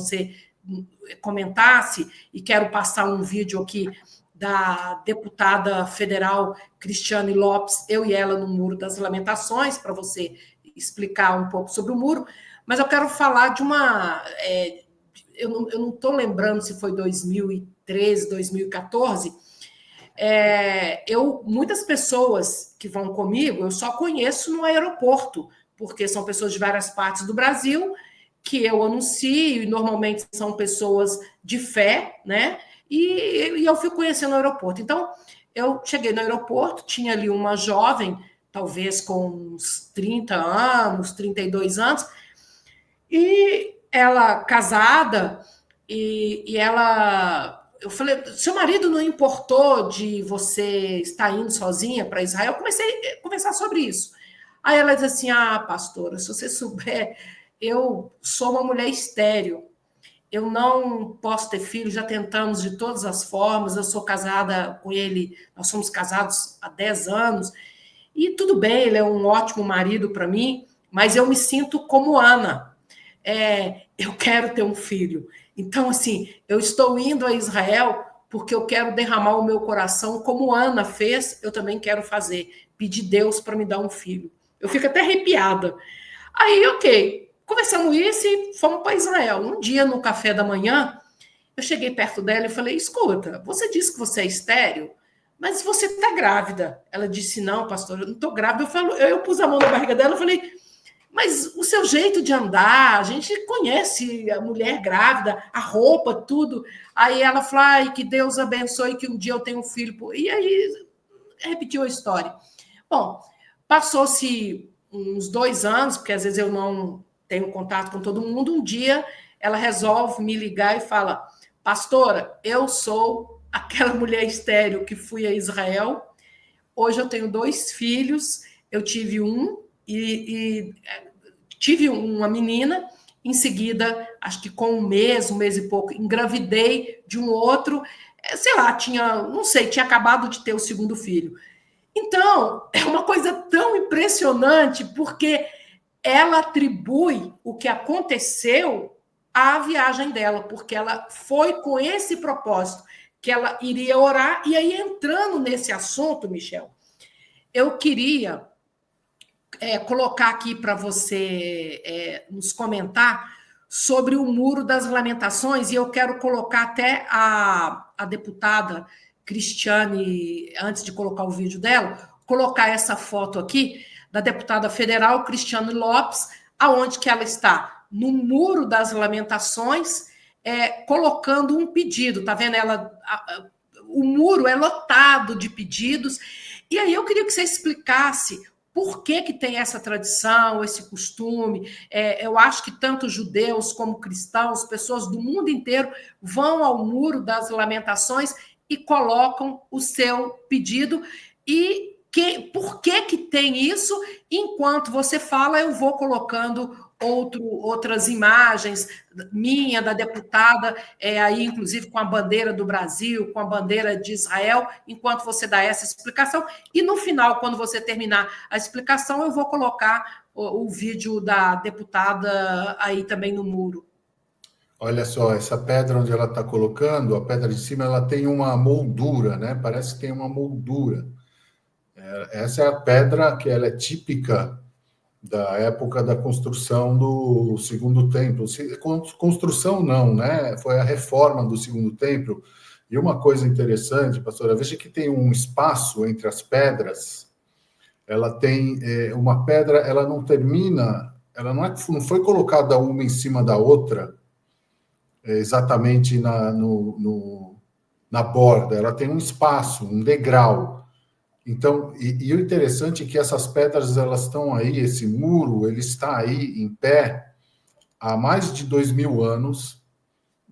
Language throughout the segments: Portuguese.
você comentasse, e quero passar um vídeo aqui da deputada federal Cristiane Lopes, eu e ela no Muro das Lamentações, para você explicar um pouco sobre o muro, mas eu quero falar de uma... eu não estou lembrando se foi 2013, 2014, muitas pessoas que vão comigo, eu só conheço no aeroporto, porque são pessoas de várias partes do Brasil, que eu anuncio, e normalmente são pessoas de fé, né? E eu fui conhecendo o aeroporto. Então, eu cheguei no aeroporto, tinha ali uma jovem, talvez com uns 30 anos, 32 anos, e ela casada, e ela... Eu falei, seu marido não importou de você estar indo sozinha para Israel? Eu comecei a conversar sobre isso. Aí ela diz assim, pastora, se você souber, eu sou uma mulher estéril, eu não posso ter filho, já tentamos de todas as formas, eu sou casada com ele, nós somos casados há 10 anos, e tudo bem, ele é um ótimo marido para mim, mas eu me sinto como Ana, eu quero ter um filho. Então, assim, eu estou indo a Israel porque eu quero derramar o meu coração, como Ana fez, eu também quero fazer, pedir Deus para me dar um filho. Eu fico até arrepiada. Aí, ok, conversamos isso e fomos para Israel. Um dia, no café da manhã, eu cheguei perto dela e falei, escuta, você disse que você é estéril, mas você está grávida. Ela disse, não, pastor, eu não estou grávida. Eu pus a mão na barriga dela e falei, mas o seu jeito de andar, a gente conhece a mulher grávida, a roupa, tudo. Aí ela falou, que Deus abençoe, que um dia eu tenha um filho. E aí, repetiu a história. Bom, passou-se uns 2 anos, porque às vezes eu não tenho contato com todo mundo. Um dia ela resolve me ligar e fala, pastora, eu sou aquela mulher estéril que fui a Israel. Hoje eu tenho 2 filhos, eu tive e tive uma menina, em seguida, acho que com um mês e pouco, engravidei de um outro, sei lá, tinha acabado de ter o 2º filho. Então, é uma coisa tão impressionante, porque ela atribui o que aconteceu à viagem dela, porque ela foi com esse propósito, que ela iria orar. E aí, entrando nesse assunto, Michel, eu queria colocar aqui para você nos comentar sobre o Muro das Lamentações, e eu quero colocar até a deputada Cristiane, antes de colocar o vídeo dela, colocar essa foto aqui da deputada federal Cristiane Lopes, aonde que ela está? No Muro das Lamentações, colocando um pedido, tá vendo? O muro é lotado de pedidos, e aí eu queria que você explicasse por que tem essa tradição, esse costume. Eu acho que tanto judeus como cristãos, pessoas do mundo inteiro, vão ao Muro das Lamentações e colocam o seu pedido. E por que tem isso? Enquanto você fala, eu vou colocando outras imagens, minha, da deputada, aí inclusive com a bandeira do Brasil, com a bandeira de Israel, enquanto você dá essa explicação. E no final, quando você terminar a explicação, eu vou colocar o vídeo da deputada aí também no muro. Olha só, essa pedra onde ela está colocando, a pedra de cima, ela tem uma moldura, né? Parece que tem uma moldura. Essa é a pedra que ela é típica da época da construção do Segundo Templo. Construção não, né? Foi a reforma do Segundo Templo. E uma coisa interessante, pastora, veja que tem um espaço entre as pedras. Ela tem uma pedra, ela não termina, ela não foi colocada uma em cima da outra, exatamente na borda. Ela tem um espaço, um degrau. Então, e o interessante é que essas pedras, elas estão aí, esse muro, ele está aí em pé há mais de 2000 anos,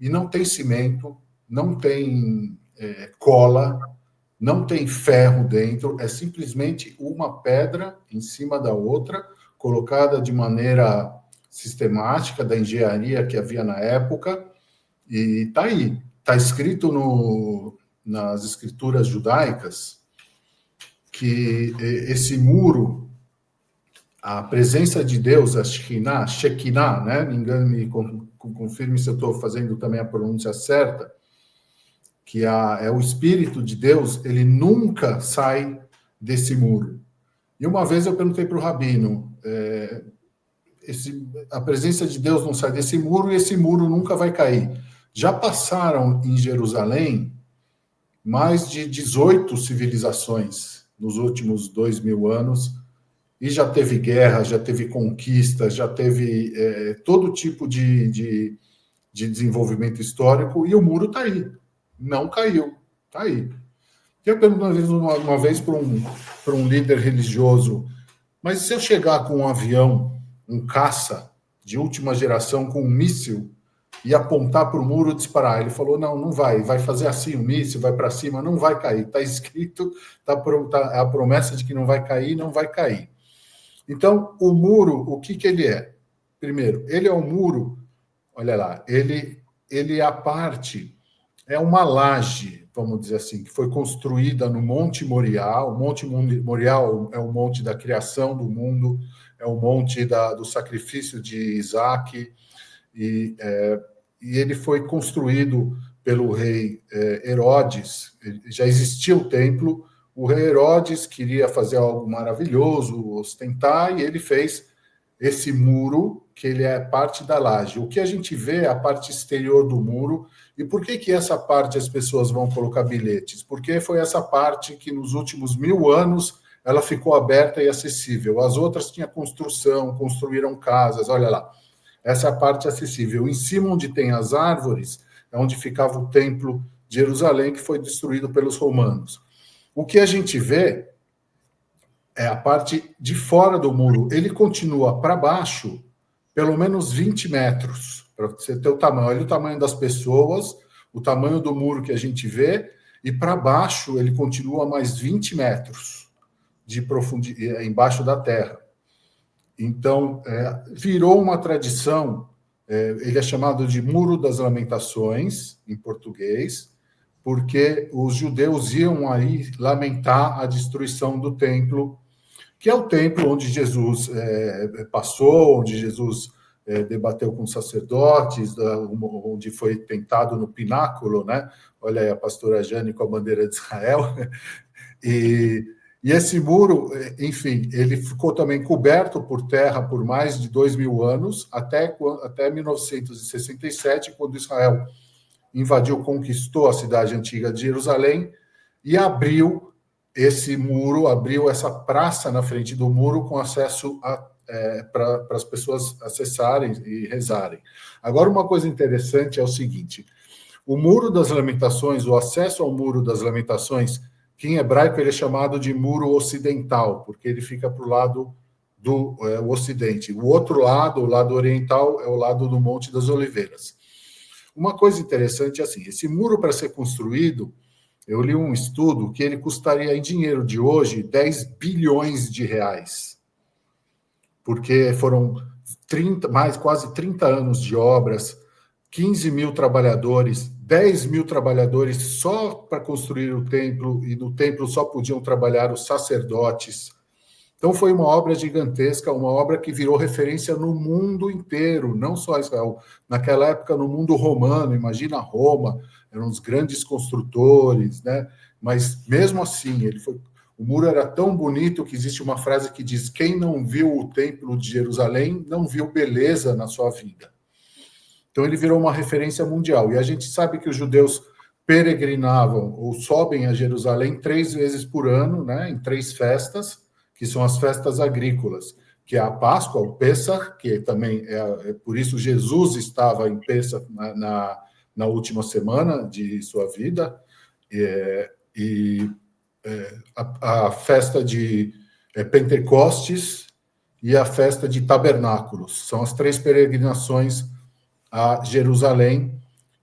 e não tem cimento, não tem cola, não tem ferro dentro, é simplesmente uma pedra em cima da outra, colocada de maneira sistemática da engenharia que havia na época, e está aí. Está escrito nas escrituras judaicas que esse muro, a presença de Deus, a Shekinah, né? Me confirme se eu estou fazendo também a pronúncia certa, que é o Espírito de Deus, ele nunca sai desse muro. E uma vez eu perguntei para o Rabino, a presença de Deus não sai desse muro e esse muro nunca vai cair. Já passaram em Jerusalém mais de 18 civilizações nos últimos 2.000 anos, e já teve guerra, já teve conquista, já teve todo tipo de desenvolvimento histórico, e o muro está aí. Não caiu, está aí. Eu perguntei uma vez para um líder religioso, mas se eu chegar com um avião, um caça de última geração com um míssil e apontar para o muro e disparar? Ele falou, não vai fazer assim o míssil, vai para cima, não vai cair. Está escrito, tá a promessa de que não vai cair, não vai cair. Então, o muro, o que ele é? Primeiro, ele é um muro, olha lá, ele é a parte, é uma laje, vamos dizer assim, que foi construída no Monte Moriá. O Monte Moriá é o monte da criação do mundo, é o monte do sacrifício de Isaac, e ele foi construído pelo rei Herodes. Já existia o templo, o rei Herodes queria fazer algo maravilhoso, ostentar, e ele fez esse muro, que ele é parte da laje. O que a gente vê é a parte exterior do muro. E por que essa parte as pessoas vão colocar bilhetes? Porque foi essa parte que nos últimos 1000 anos ela ficou aberta e acessível. As outras tinham construção, construíram casas, olha lá. Essa é a parte acessível. Em cima, onde tem as árvores, é onde ficava o templo de Jerusalém, que foi destruído pelos romanos. O que a gente vê é a parte de fora do muro. Ele continua para baixo, pelo menos 20 metros, para você ter o tamanho. Olha o tamanho das pessoas, o tamanho do muro que a gente vê, e para baixo ele continua mais 20 metros de profundidade, embaixo da terra. Então, virou uma tradição, ele é chamado de Muro das Lamentações, em português, porque os judeus iam aí lamentar a destruição do templo, que é o templo onde Jesus passou, onde Jesus debateu com os sacerdotes, onde foi tentado no pináculo, né? Olha aí a pastora Jane com a bandeira de Israel. E esse muro, enfim, ele ficou também coberto por terra por mais de 2.000 anos, até 1967, quando Israel invadiu, conquistou a cidade antiga de Jerusalém e abriu esse muro, abriu essa praça na frente do muro com acesso para as pessoas acessarem e rezarem. Agora, uma coisa interessante é o seguinte: o Muro das Lamentações, o acesso ao Muro das Lamentações, que em hebraico ele é chamado de Muro Ocidental, porque ele fica para o lado do Ocidente. O outro lado, o lado oriental, é o lado do Monte das Oliveiras. Uma coisa interessante é assim, esse muro, para ser construído, eu li um estudo que ele custaria, em dinheiro de hoje, 10 bilhões de reais. Porque foram quase 30 anos de obras, 15 mil trabalhadores, 10 mil trabalhadores só para construir o templo, e no templo só podiam trabalhar os sacerdotes. Então foi uma obra gigantesca, uma obra que virou referência no mundo inteiro, não só Israel. Naquela época, no mundo romano, imagina Roma, eram os grandes construtores, né? Mas mesmo assim, o muro era tão bonito que existe uma frase que diz: quem não viu o templo de Jerusalém não viu beleza na sua vida. Então ele virou uma referência mundial. E a gente sabe que os judeus peregrinavam ou sobem a Jerusalém 3 vezes por ano, né? Em 3 festas, que são as festas agrícolas, que é a Páscoa, o Pessach, que também por isso Jesus estava em Pessach na última semana de sua vida, a festa de Pentecostes e a festa de Tabernáculos. São as 3 peregrinações a Jerusalém.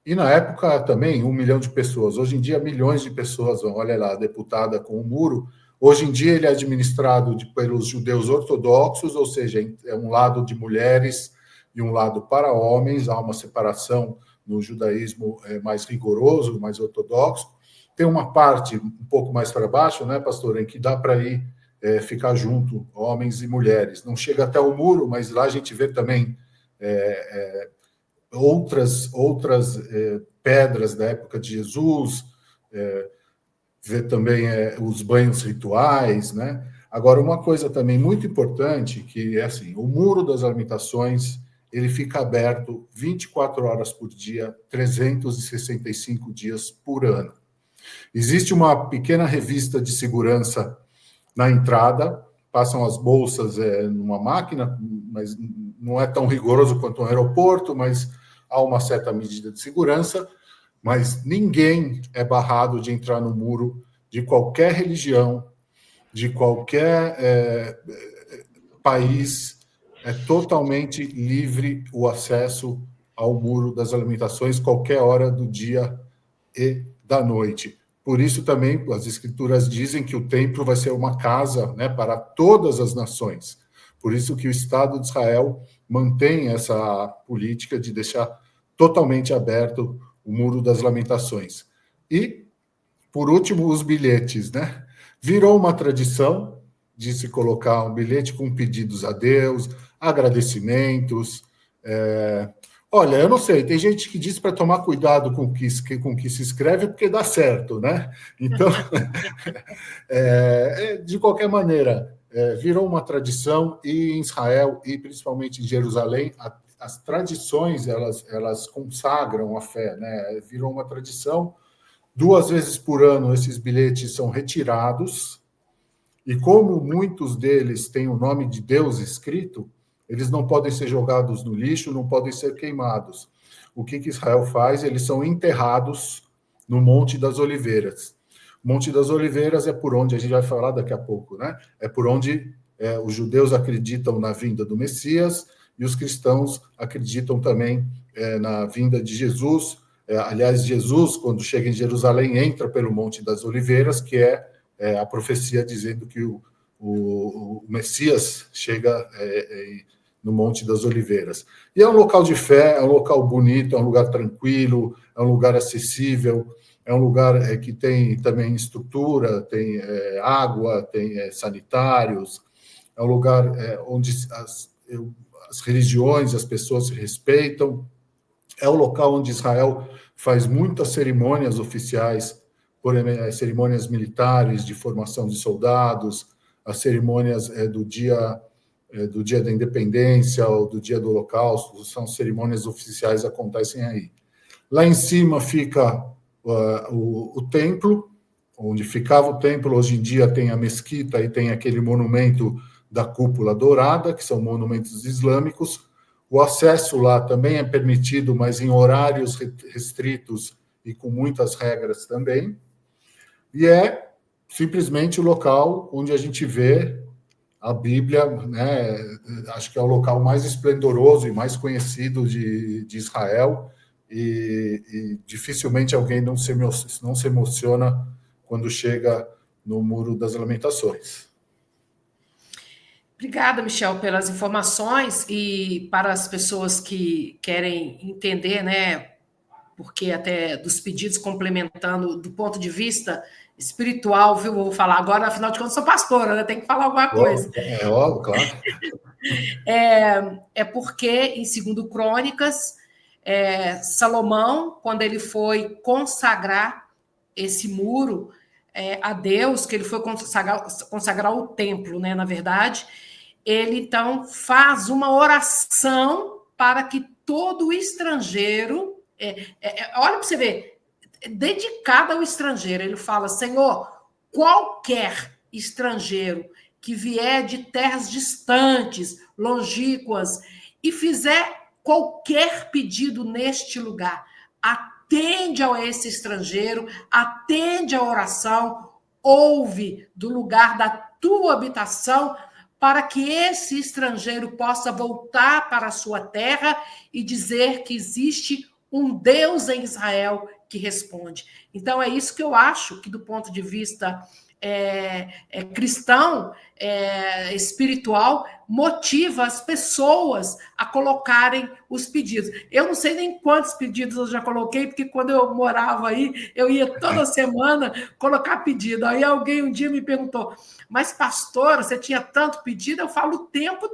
E na época também 1 milhão de pessoas. Hoje em dia, milhões de pessoas vão. Olha lá, a deputada com o muro. Hoje em dia ele é administrado pelos judeus ortodoxos, ou seja, é um lado de mulheres e um lado para homens. Há uma separação no judaísmo mais rigoroso, mais ortodoxo. Tem uma parte um pouco mais para baixo, né, pastor, em que dá para ir ficar junto, homens e mulheres. Não chega até o muro, mas lá a gente vê também outras pedras da época de Jesus, vê também os banhos rituais, né? Agora, uma coisa também muito importante, que é assim, o Muro das Lamentações, ele fica aberto 24 horas por dia, 365 dias por ano. Existe uma pequena revista de segurança na entrada, passam as bolsas numa máquina, mas não é tão rigoroso quanto um aeroporto, mas há uma certa medida de segurança, mas ninguém é barrado de entrar no muro de qualquer religião, de qualquer país. É totalmente livre o acesso ao Muro das Lamentações, qualquer hora do dia e da noite. Por isso também as escrituras dizem que o templo vai ser uma casa, né, para todas as nações. Por isso que o Estado de Israel mantém essa política de deixar totalmente aberto o Muro das Lamentações. E, por último, os bilhetes, né? Virou uma tradição de se colocar um bilhete com pedidos a Deus, agradecimentos. Olha, eu não sei, tem gente que diz para tomar cuidado com o que se escreve, porque dá certo, né? Então, de qualquer maneira, virou uma tradição, e em Israel, e principalmente em Jerusalém, as tradições, elas consagram a fé, né? Virou uma tradição. 2 vezes por ano, esses bilhetes são retirados, e como muitos deles têm o nome de Deus escrito, eles não podem ser jogados no lixo, não podem ser queimados. O que Israel faz? Eles são enterrados no Monte das Oliveiras. O Monte das Oliveiras é por onde, a gente vai falar daqui a pouco, né? É por onde os judeus acreditam na vinda do Messias, e os cristãos acreditam também na vinda de Jesus. Aliás, Jesus, quando chega em Jerusalém, entra pelo Monte das Oliveiras, que é a profecia dizendo que o Messias chega no Monte das Oliveiras. E é um local de fé, é um local bonito, é um lugar tranquilo, é um lugar acessível, é um lugar que tem também estrutura, tem água, tem sanitários, é um lugar onde as religiões, as pessoas se respeitam, é um local onde Israel faz muitas cerimônias oficiais, cerimônias militares de formação de soldados, as cerimônias do dia da independência ou do dia do Holocausto, são cerimônias oficiais que acontecem aí. Lá em cima fica o templo, onde ficava o templo. Hoje em dia tem a mesquita e tem aquele monumento da cúpula dourada, que são monumentos islâmicos. O acesso lá também é permitido, mas em horários restritos e com muitas regras também. E é simplesmente o local onde a gente vê a Bíblia, né? Acho que é o local mais esplendoroso e mais conhecido de Israel, e dificilmente alguém não se emociona quando chega no Muro das Lamentações. Obrigada, Michel, pelas informações, e para as pessoas que querem entender, né, porque até dos pedidos, complementando do ponto de vista espiritual, viu? Vou falar agora, afinal de contas, sou pastora, né? Tem que falar alguma coisa. Óbvio, claro. É porque, em 2 Crônicas, Salomão, quando ele foi consagrar esse muro a Deus, que ele foi consagrar o templo, né, na verdade, ele, então, faz uma oração para que todo estrangeiro... olha para você ver, dedicado ao estrangeiro. Ele fala: Senhor, qualquer estrangeiro que vier de terras distantes, longínquas, e fizer qualquer pedido neste lugar, atende a esse estrangeiro, atende a oração, ouve do lugar da tua habitação, para que esse estrangeiro possa voltar para a sua terra e dizer que existe um Deus em Israel que responde. Então, é isso que eu acho que, do ponto de vista cristão, espiritual, motiva as pessoas a colocarem os pedidos. Eu não sei nem quantos pedidos eu já coloquei, porque quando eu morava aí, eu ia toda semana colocar pedido. Aí alguém um dia me perguntou: mas, pastora, você tinha tanto pedido? Eu falo o tempo